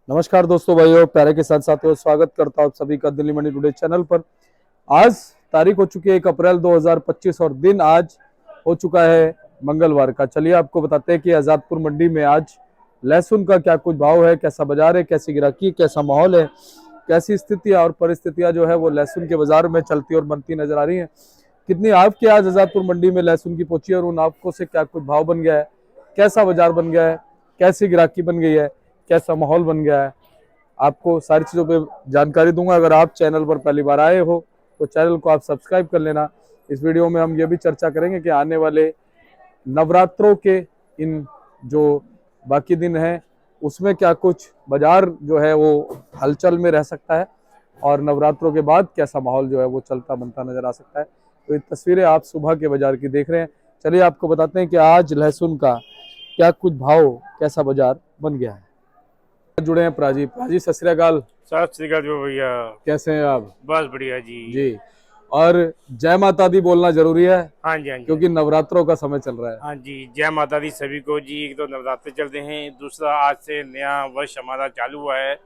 नमस्कार दोस्तों, भाइयों, प्यारे के साथ साथियों, स्वागत करता हूं आप सभी का दिल्ली मंडी टुडे चैनल पर। आज तारीख हो चुकी है 1 अप्रैल 2025 और दिन आज हो चुका है मंगलवार का। चलिए आपको बताते हैं कि आजादपुर मंडी में आज लहसुन का क्या कुछ भाव है, कैसा बाजार है, कैसी गिराकी, कैसा माहौल है, कैसी स्थितियां और परिस्थितियां जो है वो लहसुन के बाजार में चलती और बनती नजर आ रही है। कितनी आवक आज आजादपुर मंडी में लहसुन की पहुंची और उन आवकों से क्या कुछ भाव बन गया है, कैसा बाजार बन गया है, कैसी गिराकी बन गई है, कैसा माहौल बन गया है, आपको सारी चीज़ों पे जानकारी दूंगा। अगर आप चैनल पर पहली बार आए हो तो चैनल को आप सब्सक्राइब कर लेना। इस वीडियो में हम ये भी चर्चा करेंगे कि आने वाले नवरात्रों के इन जो बाकी दिन हैं उसमें क्या कुछ बाजार जो है वो हलचल में रह सकता है और नवरात्रों के बाद कैसा माहौल जो है वो चलता बनता नजर आ सकता है। तो ये तस्वीरें आप सुबह के बाजार की देख रहे हैं। चलिए आपको बताते हैं कि आज लहसुन का क्या कुछ भाव, कैसा बाजार बन गया है। जुड़े हैं प्राजी सत श्री अकाल। सत श्री अकाल जो भैया, कैसे हैं आप? बस बढ़िया जी। जी, और जय माता दी बोलना जरूरी है। हाँ जी, हाँ जी, क्योंकि नवरात्रों का समय चल रहा है। हाँ जी, जय माता दी सभी को जी। एक तो नवरात्रे चलते हैं, दूसरा आज से नया वर्ष हमारा चालू हुआ है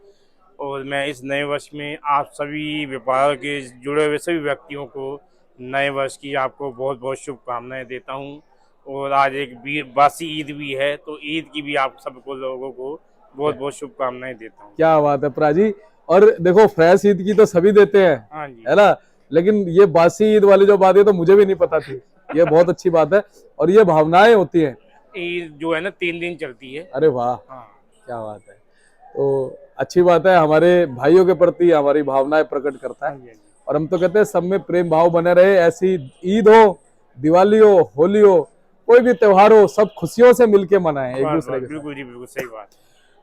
और मैं इस नए वर्ष में आप सभी व्यापार के जुड़े हुए सभी व्यक्तियों को नए वर्ष की आपको बहुत बहुत शुभकामनाएं देता हूँ। और आज एक बासी ईद भी है, तो ईद की भी आप सबको लोगों को बहुत बहुत शुभकामनाएं देता हूँ। क्या बात है प्राजी। और देखो, फ्रेश ईद की तो सभी देते हैं, हाँ जी, है ना, लेकिन ये बासी ईद वाली जो बात है तो मुझे भी नहीं पता थी। ये बहुत अच्छी बात है और ये भावनाएं होती हैं। ईद जो है ना 3 दिन चलती है। अरे वाह, हाँ, क्या बात है। तो अच्छी बात है, हमारे भाइयों के प्रति हमारी भावनाएं प्रकट करता हाँ है। जी, हाँ जी। और हम तो कहते हैं सब में प्रेम भाव बने रहे। ऐसी ईद हो, दिवाली हो, होली हो, कोई भी त्योहार हो, सब खुशियों से मिलके मनाएं एक बस दूसरे बस के साथ। बिल्कुल जी, बिल्कुल सही बात।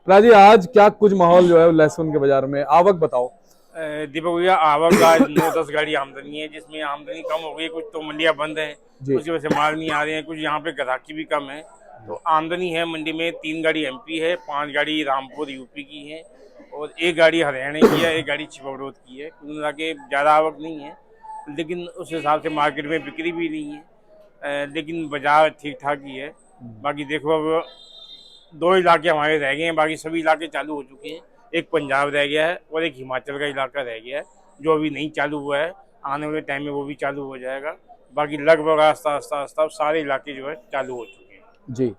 राजी, आज क्या कुछ माहौल जो है लहसुन के बाजार में, आवक बताओ। दीपक भैया, आवक आज 9-10 गाड़ी आमदनी है, जिसमें आमदनी कम हो गई। कुछ तो मंडियां बंद हैं, उसकी वजह से माल नहीं आ रहे हैं। कुछ यहाँ पे ग्राहकी भी कम है। तो आमदनी है मंडी में 3 गाड़ी एमपी है, 5 गाड़ी रामपुर यूपी की है और 1 गाड़ी हरियाणा की है, 1 गाड़ी छिबरोद की है। कुल मिला के ज़्यादा आवक नहीं है, लेकिन उस हिसाब से मार्केट में बिक्री भी नहीं है। लेकिन बाजार ठीक ठाक ही है। बाकी देखो, अब 2 इलाके हमारे रह गए हैं, बाकी सभी इलाके चालू हो चुके हैं। एक पंजाब रह गया है और एक हिमाचल का इलाका रह गया है जो अभी नहीं चालू हुआ है। आने वाले टाइम में वो भी चालू हो जाएगा। बाकी लगभग आस्ता आस्ता आस्ता सारे इलाके जो है चालू हो चुके हैं जी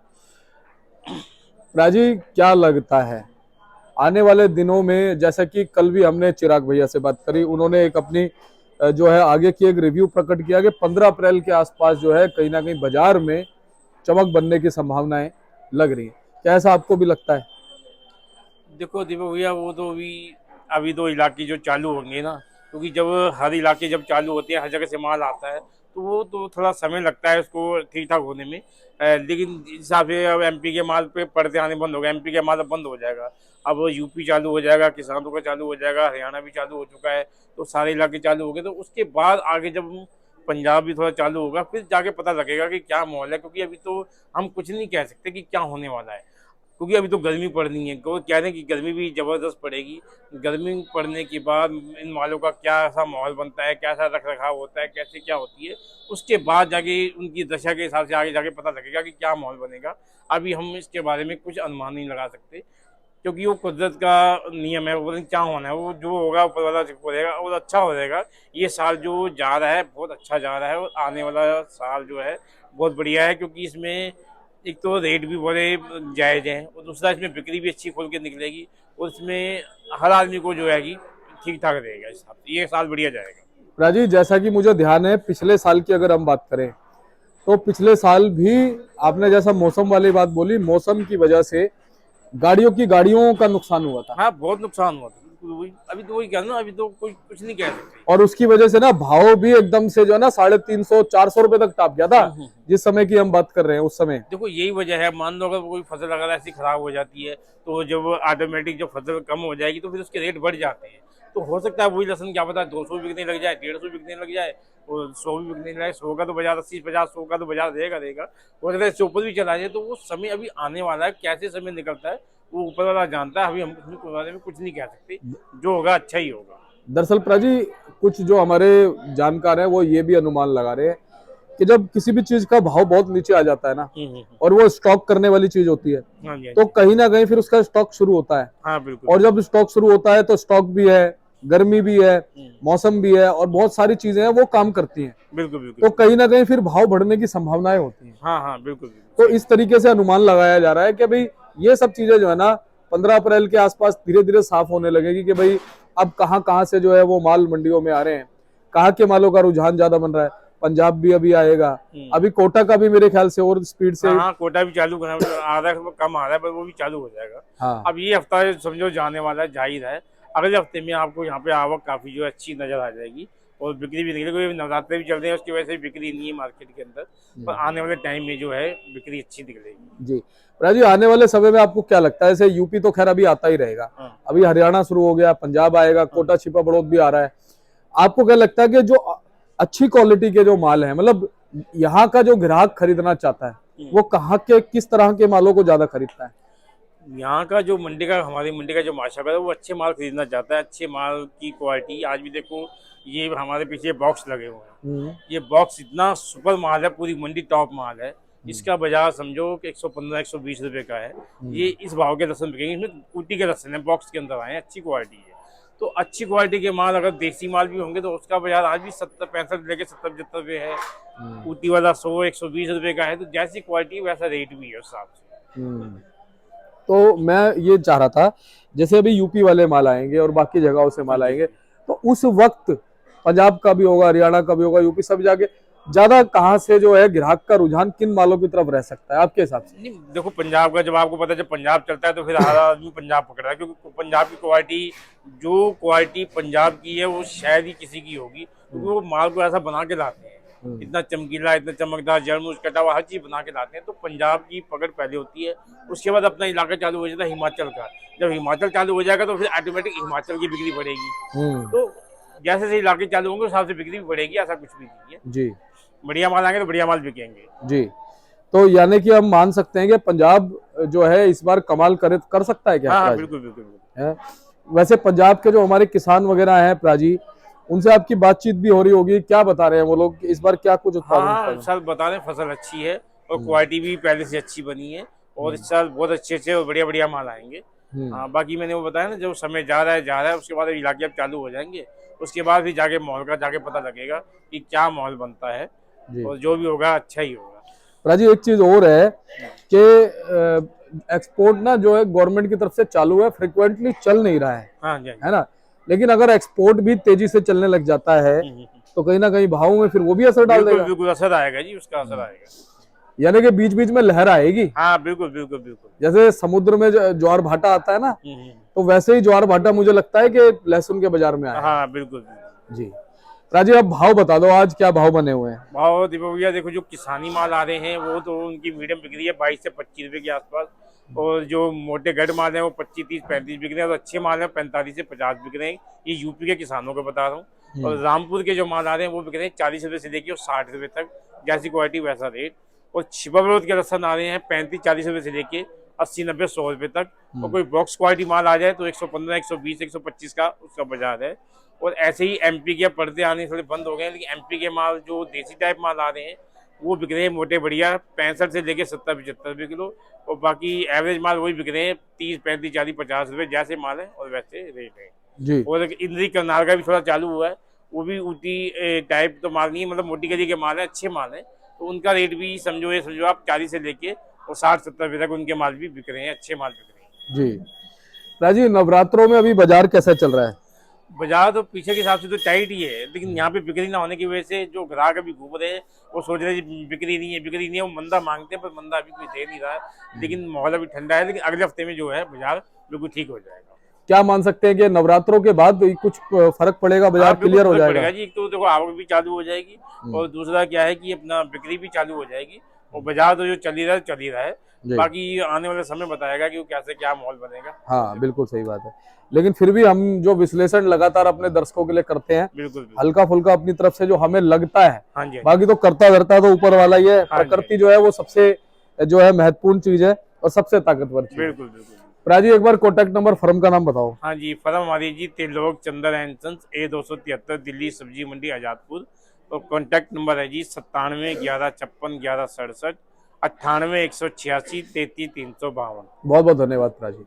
राजी, क्या लगता है आने वाले दिनों में, जैसा कि कल भी हमने चिराग भैया से बात करी, उन्होंने एक अपनी जो है आगे की एक रिव्यू प्रकट किया कि 15 अप्रैल के आसपास जो है कहीं ना कहीं बाजार में चमक बनने की संभावनाएं लग रही है। क्या ऐसा आपको भी लगता है? देखो दीपक भैया, वो तो अभी तो इलाके जो चालू होंगे ना, क्योंकि जब हर इलाके जब चालू होते हैं, हर जगह से माल आता है, तो वो तो थोड़ा समय लगता है उसको ठीक ठाक होने में। लेकिन जिस हिसाब से अब एमपी के माल पे पर्दे आने बंद हो गए, एमपी के माल अब बंद हो जाएगा। अब यूपी चालू हो जाएगा, किसानों का चालू हो जाएगा, हरियाणा भी चालू हो चुका है, तो सारे इलाके चालू हो गए। तो उसके बाद आगे जब पंजाब भी थोड़ा चालू होगा, फिर जाके पता लगेगा कि क्या माहौल है। क्योंकि अभी तो हम कुछ नहीं कह सकते कि क्या होने वाला है, क्योंकि अभी तो गर्मी पड़नी है। वो कह रहे हैं कि गर्मी भी ज़बरदस्त पड़ेगी। गर्मी पड़ने के बाद इन मालों का क्या सा माहौल बनता है, कैसा रख रखाव होता है, कैसे क्या होती है, उसके बाद जाके उनकी दशा के हिसाब से आगे जाके पता लगेगा कि क्या माहौल बनेगा। अभी हम इसके बारे में कुछ अनुमान नहीं लगा सकते, क्योंकि वो कुदरत का नियम है। वो क्या होना है, वो जो होगा ऊपर वाला बोलेगा और अच्छा हो जाएगा। ये साल जो जा रहा है बहुत अच्छा जा रहा है और आने वाला साल जो है बहुत बढ़िया है, क्योंकि इसमें एक तो रेट भी बड़े जायज़ हैं और दूसरा इसमें बिक्री भी अच्छी खोल के निकलेगी और इसमें हर आदमी को जो है कि ठीक ठाक रहेगा। इस हिसाब से ये साल बढ़िया जाएगा। राजीव, जैसा कि मुझे ध्यान है, पिछले साल की अगर हम बात करें तो पिछले साल भी आपने जैसा मौसम वाली बात बोली, मौसम की वजह से गाड़ियों का नुकसान हुआ था। हाँ, बहुत नुकसान हुआ था। अभी तो वही कह रहा हूं, अभी तो कोई कुछ नहीं कह सकते। और उसकी वजह से ना भाव भी एकदम से जो है ना 350-400 रुपए तक टाप गया था। जिस समय की हम बात कर रहे हैं उस समय। देखो, यही वजह है। मान लो अगर कोई फसल अगर ऐसी खराब हो जाती है, तो जब ऑटोमेटिक जब फसल कम हो जाएगी तो फिर उसके रेट बढ़ जाते हैं। तो हो सकता है वही लहसुन क्या पता 200 बिकने लग जाए, 150 बिकने लग जाए और 100 भी बिकने लग जाए। 100 का तो बाजार 80-50, 100 का तो बाजार रहेगा। हो सकता है 100 ऊपर भी चला जाए। तो वो समय अभी आने वाला है, कैसे समय निकलता है वो ऊपर वाला जानता है। अभी हम उसके बारे में कुछ नहीं कह सकते, जो होगा अच्छा ही होगा। दरअसल प्राजी, कुछ जो हमारे जानकार हैं वो ये भी अनुमान लगा रहे हैं कि जब किसी भी चीज का भाव बहुत नीचे आ जाता है ना, और वो स्टॉक करने वाली चीज होती है, हाँ जी, हाँ तो जी। कहीं ना कहीं फिर उसका स्टॉक शुरू होता है। हाँ बिल्कुल। और जब स्टॉक शुरू होता है तो स्टॉक भी है, गर्मी भी है, हम्म, मौसम भी है, और बहुत सारी चीजें हैं वो काम करती हैं। बिल्कुल बिल्कुल तो बिल्कुल। कहीं ना कहीं फिर भाव बढ़ने की संभावनाएं होती हैं। हाँ हाँ बिल्कुल बिल्कुल तो सही। इस तरीके से अनुमान लगाया जा रहा है कि भाई ये सब चीजें जो है ना 15 अप्रैल के आसपास धीरे धीरे साफ होने लगेगी कि भाई अब कहाँ कहाँ से जो है वो माल मंडियों में आ रहे हैं, कहाँ के मालों का रुझान ज्यादा बन रहा है। पंजाब भी अभी आएगा, अभी कोटा का भी मेरे ख्याल से और स्पीड से। हाँ हाँ, कोटा भी चालू करना आ रहा है, वो कम आ रहा है पर वो भी चालू हो जाएगा। हाँ अब ये हफ्ता समझो जाने वाला है, जाहिर है अगले हफ्ते में आपको यहाँ पे आवक काफी जो है अच्छी नजर आ जाएगी और बिक्री भी निकलेगी, क्योंकि नवरात्रे भी चल रहे हैं, उसकी वजह से बिक्री नहीं है मार्केट के अंदर, पर आने वाले टाइम में जो है बिक्री अच्छी निकलेगी। जी। राजीव, आने वाले समय में आपको क्या लगता है, जैसे यूपी तो खैर अभी आता ही रहेगा, हाँ अभी हरियाणा शुरू हो गया, पंजाब आएगा, कोटा छिपा बड़ौद भी आ रहा है, आपको क्या लगता है कि जो अच्छी क्वालिटी के जो माल है, मतलब यहाँ का जो ग्राहक खरीदना चाहता है वो कहाँ के किस तरह के मालों को ज्यादा खरीदता है? यहाँ का जो मंडी का, हमारी मंडी का जो माशा है वो अच्छे माल खरीदना चाहता है, अच्छे माल की क्वालिटी। आज भी देखो ये हमारे पीछे बॉक्स लगे हुए हैं, ये बॉक्स इतना सुपर माल है, पूरी मंडी टॉप माल है। इसका बाजार समझो कि 115-120 रुपए का है। ये इस भाव के लहसन बिकेंगे, इसमें ऊटी के लहसन है, बॉक्स के अंदर आए हैं, अच्छी क्वालिटी है। तो अच्छी क्वालिटी के माल अगर देसी माल भी होंगे तो उसका बाजार आज भी 70-65 लेके 70-75 रुपये है। ऊटी वाला 100-120 रुपए का है। तो जैसी क्वालिटी वैसा रेट भी है उस हिसाब से। तो मैं ये चाह रहा था, जैसे अभी यूपी वाले माल आएंगे और बाकी जगहों से माल आएंगे, तो उस वक्त पंजाब का भी होगा, हरियाणा का भी होगा, यूपी सब जाके ज्यादा कहाँ से जो है ग्राहक का रुझान किन मालों की तरफ रह सकता है आपके हिसाब से? नहीं देखो, पंजाब का जब आपको पता है, जब पंजाब चलता है तो फिर हर आदमी पंजाब पकड़ रहा है, क्योंकि पंजाब की क्वालिटी, जो क्वालिटी पंजाब की है वो शायद ही किसी की होगी, क्योंकि वो माल को ऐसा बना के लाते हैं, इतना चमकीला, इतना चमकदार, जड़मूज कटा हुआ हर चीज बना के लाते हैं। तो पंजाब की पकड़ पहले होती है, उसके बाद अपना इलाका चालू हो जाता है हिमाचल का। जब हिमाचल चालू हो जाएगा तो फिर ऑटोमेटिक हिमाचल की बिक्री बढ़ेगी। तो जैसे जैसे इलाके चालू होंगे उस हिसाब से बिक्री भी बढ़ेगी, ऐसा कुछ भी नहीं है। जी बढ़िया माल आएंगे तो बढ़िया माल बिकेंगे। जी। तो यानी कि हम मान सकते हैं कि पंजाब जो है इस बार कमाल कर सकता है क्या? हाँ हाँ बिल्कुल बिल्कुल बिल्कुल। है। वैसे पंजाब के जो हमारे किसान वगैरह हैं प्राजी, उनसे आपकी बातचीत भी हो रही होगी, क्या बता रहे हैं वो लोग इस बार क्या कुछ हाँ उत्पादन हाँ, इस साल बता रहे हैं फसल अच्छी है और क्वालिटी भी पहले से अच्छी बनी है, और इस साल बहुत अच्छे अच्छे और बढ़िया बढ़िया माल आएंगे। हाँ, बाकी मैंने वो बताया ना, जो समय जा रहा है उसके बाद इलाके अब चालू हो जाएंगे, उसके बाद फिर जाके माहौल का जाके पता लगेगा कि क्या माहौल बनता है, और जो भी होगा अच्छा ही होगा। राजीव, एक चीज और है कि एक्सपोर्ट ना जो है गवर्नमेंट की तरफ से चालू है, फ्रिक्वेंटली चल नहीं रहा है, हाँ जी, है ना? लेकिन अगर एक्सपोर्ट भी तेजी से चलने लग जाता है तो कहीं ना कहीं भावों में फिर वो भी असर डाल बिल्कुल देगा। बिल्कुल असर आएगा जी, उसका असर आएगा। यानी कि बीच बीच में लहर आएगी। हाँ बिल्कुल बिल्कुल बिल्कुल। जैसे समुद्र में ज्वार भाटा आता है ना, तो वैसे ही ज्वार भाटा मुझे लगता है कि लहसुन के बाजार में आया। हाँ बिल्कुल बिल्कुल जी। राजीव, अब भाव बता दो, आज क्या भाव बने हुए हैं? भाव दीपक भैया देखो, जो किसानी माल आ रहे हैं वो तो उनकी मीडियम बिक रही है 22 से 25 रुपए के आसपास, और जो मोटे गढ़ माल हैं वो 25, 30, 35 बिक रहे हैं, और अच्छे माल हैं 45 से 50 बिक रहे हैं। ये यूपी के किसानों को बता रहा हूँ। और रामपुर के जो माल आ रहे हैं वो बिक रहे हैं 40 रुपए से लेके और 60 रुपए तक, जैसी क्वालिटी वैसा रेट। और छिपा बड़ौद के लहसन आ रहे हैं 35-40 रुपए से लेके 80-90-100 रुपए तक। और कोई बॉक्स क्वालिटी माल आ जाए तो 115, 120, 125 का उसका बाजार है। और ऐसे ही एमपी के पर्दे आने थोड़े बंद हो गए हैं, लेकिन एमपी के माल जो देसी टाइप माल आ रहे हैं वो बिक रहे हैं मोटे बढ़िया 65 से लेके 70-75 रुपये किलो। और बाकी एवरेज माल वही बिक रहे हैं 30, 35, 40, 50 रुपये, जैसे माल है और वैसे रेट है जी। और इंद्री करनाल का भी थोड़ा चालू हुआ है, वो भी ऊटी टाइप तो माल नहीं है, मतलब मोटी गली के माल है, अच्छे माल है। तो उनका रेट भी समझो आप 40 से लेके और 60-70 रुपये तक उनके माल भी बिक रहे हैं, अच्छे माल बिक रहे हैं। जी। राजीव, नवरात्रों में अभी बाजार कैसा चल रहा है? बाजार तो पीछे के हिसाब से तो टाइट ही है, लेकिन यहाँ पे बिक्री ना होने की वजह से जो ग्राहक अभी घूम रहे हैं वो सोच रहे हैं बिक्री नहीं है, बिक्री नहीं है, वो मंदा मांगते हैं, पर मंदा अभी कोई दे नहीं रहा है। लेकिन माहौल अभी ठंडा है, लेकिन अगले हफ्ते में जो है बाजार बिल्कुल ठीक हो जाएगा। क्या मान सकते हैं कि नवरात्रों के बाद कुछ फर्क पड़ेगा, बाजार क्लियर हो जाएगा? जी, तो देखो आवक भी चालू हो जाएगी, और दूसरा क्या है कि अपना बिक्री भी चालू हो जाएगी, और बाजार तो जो चल ही रहा है। बाकी आने वाला समय बताएगा कि वो कैसे क्या माहौल बनेगा। हाँ बिल्कुल सही बात है, लेकिन फिर भी हम जो विश्लेषण लगातार अपने दर्शकों के लिए करते हैं, बिल्कुल हल्का फुल्का अपनी तरफ से जो हमें लगता है, हाँ जी, बाकी तो करता धरता तो ऊपर वाला ही है। प्रकृति जो है वो सबसे जो है महत्वपूर्ण चीज है और सबसे ताकतवर चीज। बिल्कुल बिल्कुल। राजीव, एक बार कॉन्टैक्ट नंबर, फर्म का नाम बताओ। हाँ जी, फर्म हमारी जी Trilok Chander and sons, A273, Delhi सब्जी मंडी आजादपुर। और कॉन्टैक्ट नंबर है जी 97 11 56 11 67, 98 186 33 352। बहुत बहुत धन्यवाद राजीव।